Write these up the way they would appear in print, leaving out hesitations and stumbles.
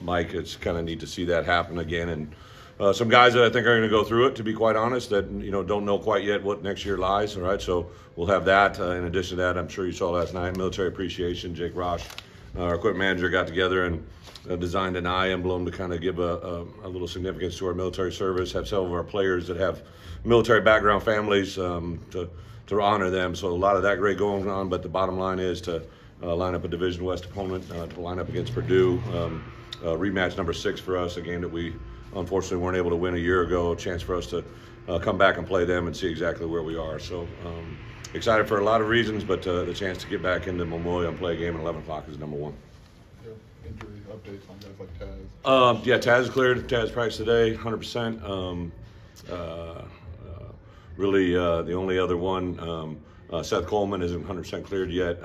Mike, it's kind of neat to see that happen again. And some guys that I think are going to go through it, to be quite honest, that don't know quite yet what next year lies. All right, so we'll have that. In addition to that, I'm sure you saw last night, military appreciation. Jake Rosh, our equipment manager, got together and designed an eye emblem to kind of give a little significance to our military service. Have several of our players that have military background families to honor them. So a lot of that great going on. But the bottom line is to line up a Division West opponent, to line up against Purdue. Rematch number 6 for us, a game that we unfortunately weren't able to win a year ago. A chance for us to come back and play them and see exactly where we are. So excited for a lot of reasons, but the chance to get back into Memorial and play a game at 11 o'clock is number one. Injury updates on guys like Taz? Yeah, Taz is cleared. Taz practiced today, 100%. Really, the only other one, Seth Coleman isn't 100% cleared yet,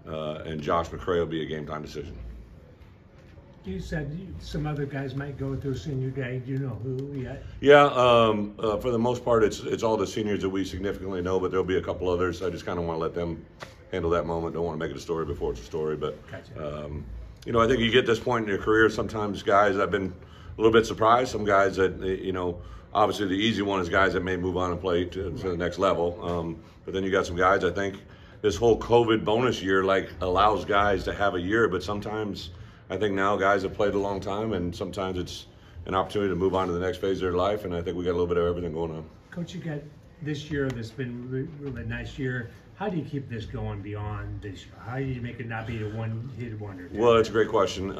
and Josh McCray will be a game-time decision. You said some other guys might go through senior day. Do you know who yet? Yeah, for the most part, it's all the seniors that we significantly know, but there'll be a couple others. I just kind of want to let them handle that moment. Don't want to make it a story before it's a story. But, gotcha. I think you get this point in your career, sometimes guys, I've been a little bit surprised. Some guys that, obviously the easy one is guys that may move on and play to the next level. But then you got some guys, I think this whole COVID bonus year, allows guys to have a year, but sometimes I think now guys have played a long time, and sometimes it's an opportunity to move on to the next phase of their life, and I think we got a little bit of everything going on. Coach, you got this year that's been really nice year. How do you keep this going beyond this year? How do you make it not be a one-hit wonder? Well, that's a great question.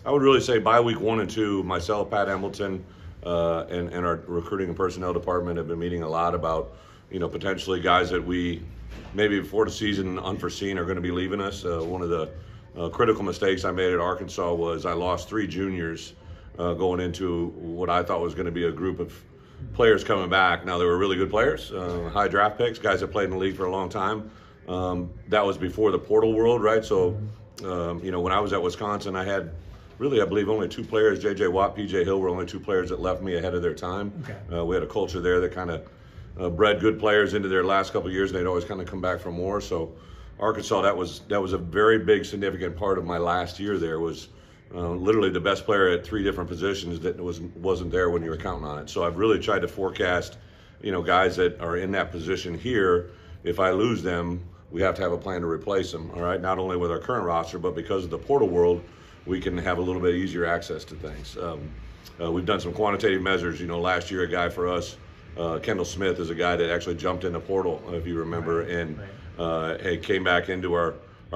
I would really say by week 1 and 2, myself, Pat Embleton, and our recruiting and personnel department have been meeting a lot about, potentially guys that we maybe before the season unforeseen are going to be leaving us. One of the critical mistakes I made at Arkansas was I lost 3 juniors going into what I thought was going to be a group of players coming back. Now, they were really good players, high draft picks, guys that played in the league for a long time. That was before the portal world, right? So, when I was at Wisconsin, I had really, I believe, only 2 players. J.J. Watt, P.J. Hill were only 2 players that left me ahead of their time. Okay. We had a culture there that kind of bred good players into their last couple of years, and they'd always kind of come back for more. So Arkansas, that was a very big, significant part of my last year there, was literally the best player at 3 different positions that wasn't there when you were counting on it. So I've really tried to forecast, guys that are in that position here. If I lose them, we have to have a plan to replace them, all right? Not only with our current roster, but because of the portal world, we can have a little bit easier access to things. We've done some quantitative measures. Last year, a guy for us, Kendall Smith, is a guy that actually jumped in the portal, if you remember, and came back into our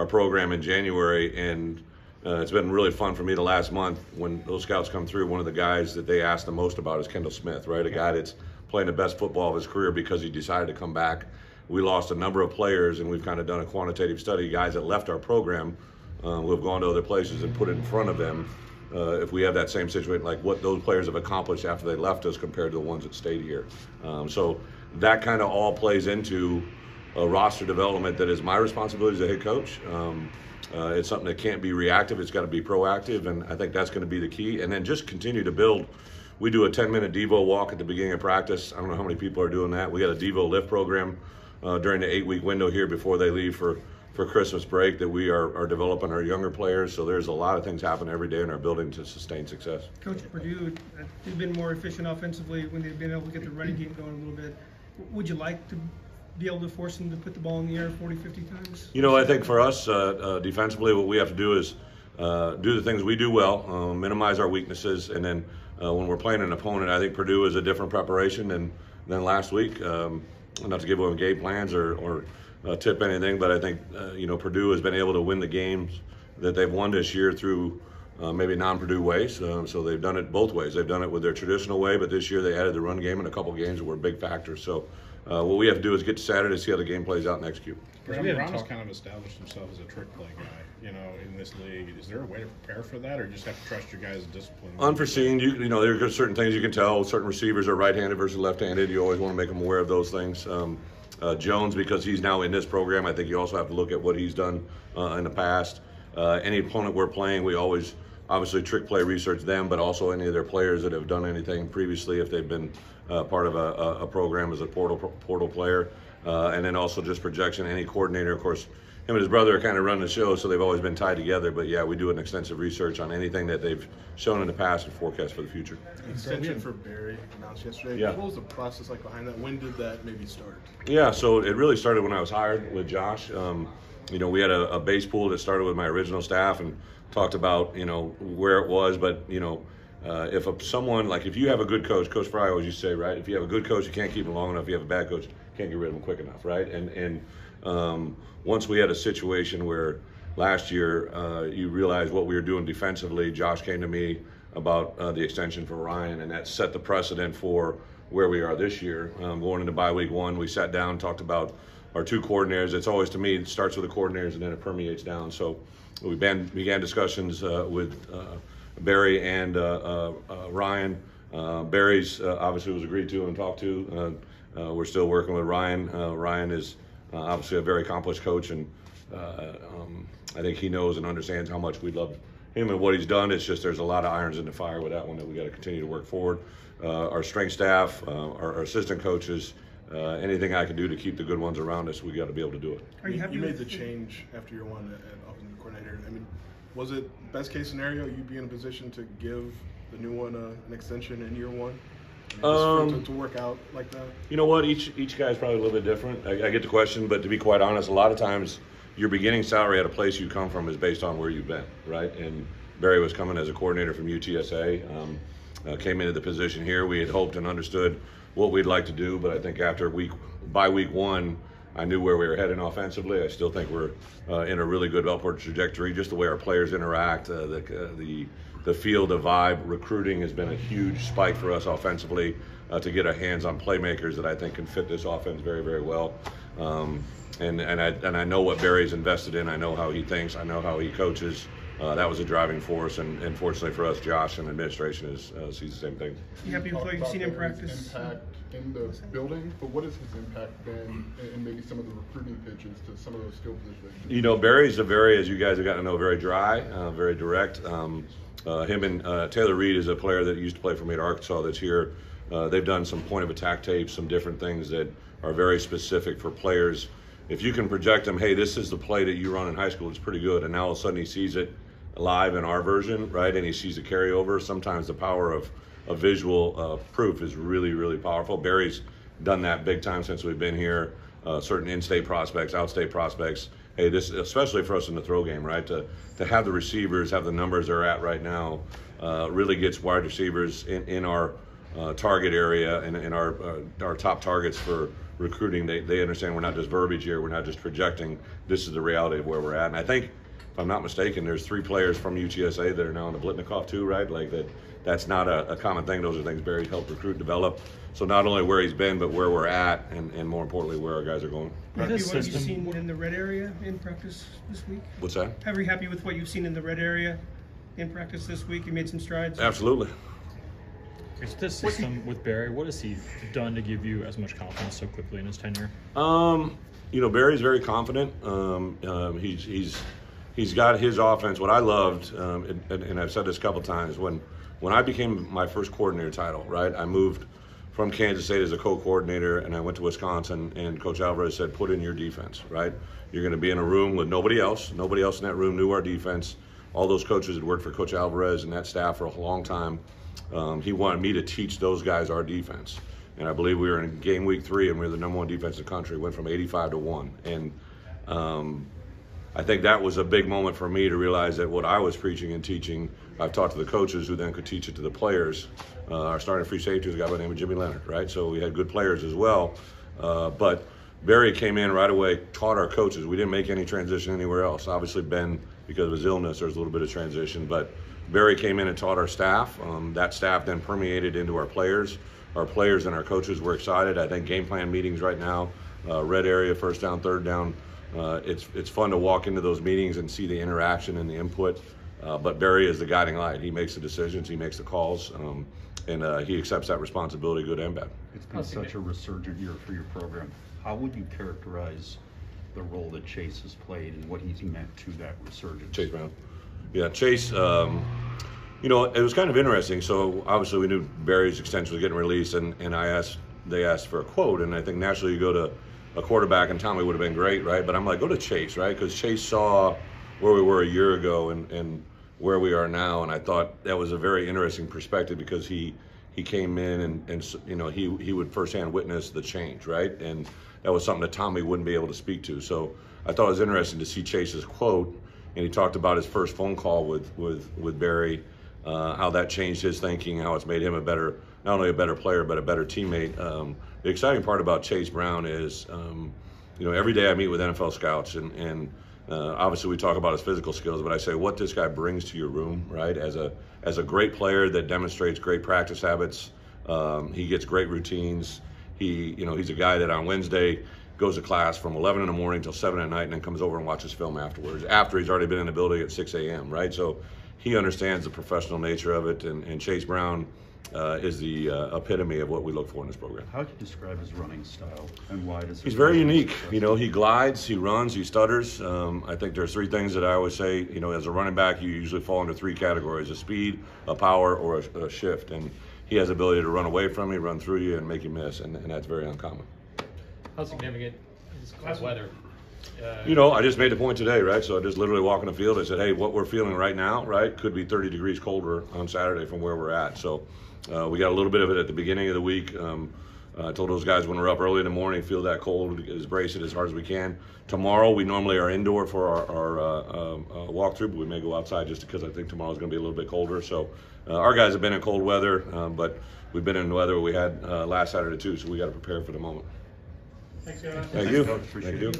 program in January, and it's been really fun for me the last month when those scouts come through. One of the guys that they ask the most about is Kendall Smith, right? A guy that's playing the best football of his career because he decided to come back. We lost a number of players, and we've kind of done a quantitative study, guys that left our program who have gone to other places, and put it in front of them if we have that same situation, like what those players have accomplished after they left us compared to the ones that stayed here. So that kind of all plays into a roster development that is my responsibility as a head coach. It's something that can't be reactive. It's got to be proactive, and I think that's going to be the key. And then just continue to build. We do a 10-minute Devo walk at the beginning of practice. I don't know how many people are doing that. We got a Devo lift program during the 8-week window here before they leave for Christmas break that we are developing our younger players. So there's a lot of things happening every day in our building to sustain success. Coach, Purdue, they've been more efficient offensively when they've been able to get the running game going a little bit. Would you like to be able to force them to put the ball in the air 40, 50 times? I think for us, defensively, what we have to do is do the things we do well, minimize our weaknesses, and then when we're playing an opponent, I think Purdue is a different preparation than last week. Not to give away game plans or tip anything, but I think Purdue has been able to win the games that they've won this year through maybe non-Purdue ways. So they've done it both ways. They've done it with their traditional way, but this year they added the run game in a couple games that were a big factor. So what we have to do is get to Saturday, see how the game plays out and execute. Brown has kind of established himself as a trick play guy, in this league. Is there a way to prepare for that, or just have to trust your guys' discipline? Unforeseen. There are certain things you can tell. Certain receivers are right-handed versus left-handed. You always want to make them aware of those things. Jones, because he's now in this program, I think you also have to look at what he's done in the past. Any opponent we're playing, we always obviously trick play research them, but also any of their players that have done anything previously if they've been part of a program as a portal player. And then also just projection. Any coordinator, of course, him and his brother kind of run the show, so they've always been tied together. But yeah, we do an extensive research on anything that they've shown in the past and forecast for the future. Extension for Barry announced yesterday. Yeah. What was the process like behind that? When did that maybe start? Yeah, so it really started when I was hired with Josh. You know, we had a base pool that started with my original staff and talked about, you know, where it was. But, you know, if you have a good coach, Coach Fry always used to say, right, if you have a good coach, you can't keep him long enough. If you have a bad coach, you can't get rid of him quick enough, right? And once we had a situation where last year you realized what we were doing defensively, Josh came to me about the extension for Ryan, and that set the precedent for where we are this year. Going into bye week 1, we sat down, talked about our 2 coordinators. It's always, to me, it starts with the coordinators and then it permeates down. So we began discussions with Barry and Ryan. Barry's obviously was agreed to and talked to. We're still working with Ryan. Ryan is obviously a very accomplished coach, and I think he knows and understands how much we love him and what he's done. It's just there's a lot of irons in the fire with that one that we got to continue to work forward. Our strength staff, our assistant coaches, anything I can do to keep the good ones around us, we got to be able to do it. Are you happy You made with the change after year 1 at offensive coordinator. I mean, was it best case scenario you'd be in a position to give the new one an extension in year 1? To work out like that? You know what? Each guy's probably a little bit different. I get the question, but to be quite honest, a lot of times your beginning salary at a place you come from is based on where you've been, right? And Barry was coming as a coordinator from UTSA, came into the position here. We had hoped and understood what we'd like to do, but I think by week 1, I knew where we were heading offensively. I still think we're in a really good upward trajectory, just the way our players interact, the field, the vibe. Recruiting has been a huge spike for us offensively to get our hands on playmakers that I think can fit this offense very, very well. And I know what Barry's invested in. I know how he thinks. I know how he coaches. That was a driving force, and fortunately for us, Josh and administration sees the same thing. You happy with what you've seen in practice? Impact in the building, but what has his impact been in maybe some of the recruiting pitches to some of those skill positions? You know, Barry's as you guys have gotten to know, very dry, very direct. Him and Taylor Reed is a player that used to play for me at Arkansas that's here. They've done some point of attack tapes, some different things that are very specific for players. If you can project them, hey, this is the play that you run in high school, it's pretty good. And now all of a sudden he sees it live in our version, right? And he sees the carryover. Sometimes the power of visual proof is really, really powerful. Barry's done that big time since we've been here. Certain in-state prospects, out-state prospects. Hey, this, especially for us in the throw game, right? To have the receivers have the numbers they're at right now really gets wide receivers in our target area and in our top targets for recruiting. They understand we're not just verbiage here. We're not just projecting. This is the reality of where we're at. And I think, if I'm not mistaken, there's 3 players from UTSA that are now in the Blitnikoff too, right? Like that's not a common thing. Those are things Barry helped recruit, develop. So not only where he's been, but where we're at, and more importantly, where our guys are going. Happy with what you've seen in the red area in practice this week? What's that? Are you happy with what you've seen in the red area in practice this week? You made some strides? Absolutely. It's this system with Barry. What has he done to give you as much confidence so quickly in his tenure? You know, Barry's very confident. He's got his offense. What I loved, and I've said this a couple times, when I became my first coordinator title, right? I moved from Kansas State as a co-coordinator, and I went to Wisconsin, and Coach Alvarez said, put in your defense, right? You're going to be in a room with nobody else. Nobody else in that room knew our defense. All those coaches had worked for Coach Alvarez and that staff for a long time. He wanted me to teach those guys our defense. And I believe we were in game week 3, and we were the #1 defense in the country. Went from 85 to 1. And I think that was a big moment for me to realize that what I was preaching and teaching, I've taught to the coaches who then could teach it to the players. Our starting free safety was a guy by the name of Jimmy Leonard, right? So we had good players as well. But Barry came in right away, taught our coaches. We didn't make any transition anywhere else. Obviously, Ben, because of his illness, there was a little bit of transition. But Barry came in and taught our staff. That staff then permeated into our players. Our players and our coaches were excited. I think game plan meetings right now, red area, first down, third down. It's fun to walk into those meetings and see the interaction and the input. But Barry is the guiding light. He makes the decisions, he makes the calls, and he accepts that responsibility, good and bad. It's been such a resurgent year for your program. How would you characterize the role that Chase has played and what he's meant to that resurgence? Chase Brown. Yeah, Chase, you know, it was kind of interesting. So obviously we knew Barry's extension was getting released, and they asked for a quote, and I think naturally you go to a quarterback, and Tommy would have been great, right? But I'm like, go to Chase, right? Because Chase saw where we were a year ago and where we are now, and I thought that was a very interesting perspective because he came in and you know, he would firsthand witness the change, right? And that was something that Tommy wouldn't be able to speak to. So I thought it was interesting to see Chase's quote, and he talked about his first phone call with Barry, how that changed his thinking, how it's made him a better, not only a better player, but a better teammate. The exciting part about Chase Brown is, you know, every day I meet with NFL scouts, and obviously we talk about his physical skills, but I say what this guy brings to your room, right? As a great player that demonstrates great practice habits, he gets great routines. He's a guy that on Wednesday goes to class from 11 in the morning till 7 at night, and then comes over and watches film afterwards, after he's already been in the building at 6 a.m., right? So he understands the professional nature of it, and Chase Brown is the epitome of what we look for in this program. How would you describe his running style, and why does He's very unique. You know, he glides, he runs, he stutters. I think there's three things that I always say, you know, as a running back, you usually fall into three categories: a speed, a power, or a shift. And he has the ability to run away from you, run through you, and make you miss, and that's very uncommon. How significant is cold weather? You know, I just made the point today, right? So I just literally walk in the field. I said, hey, what we're feeling right now, right, could be 30 degrees colder on Saturday from where we're at. So we got a little bit of it at the beginning of the week. I told those guys when we're up early in the morning, feel that cold, brace it as hard as we can. Tomorrow, we normally are indoor for our walkthrough, but we may go outside just because I think tomorrow's going to be a little bit colder. So our guys have been in cold weather, but we've been in weather we had last Saturday too, so we got to prepare for the moment. Thanks, guys. Thank you. Coach. Appreciate Thank you. it.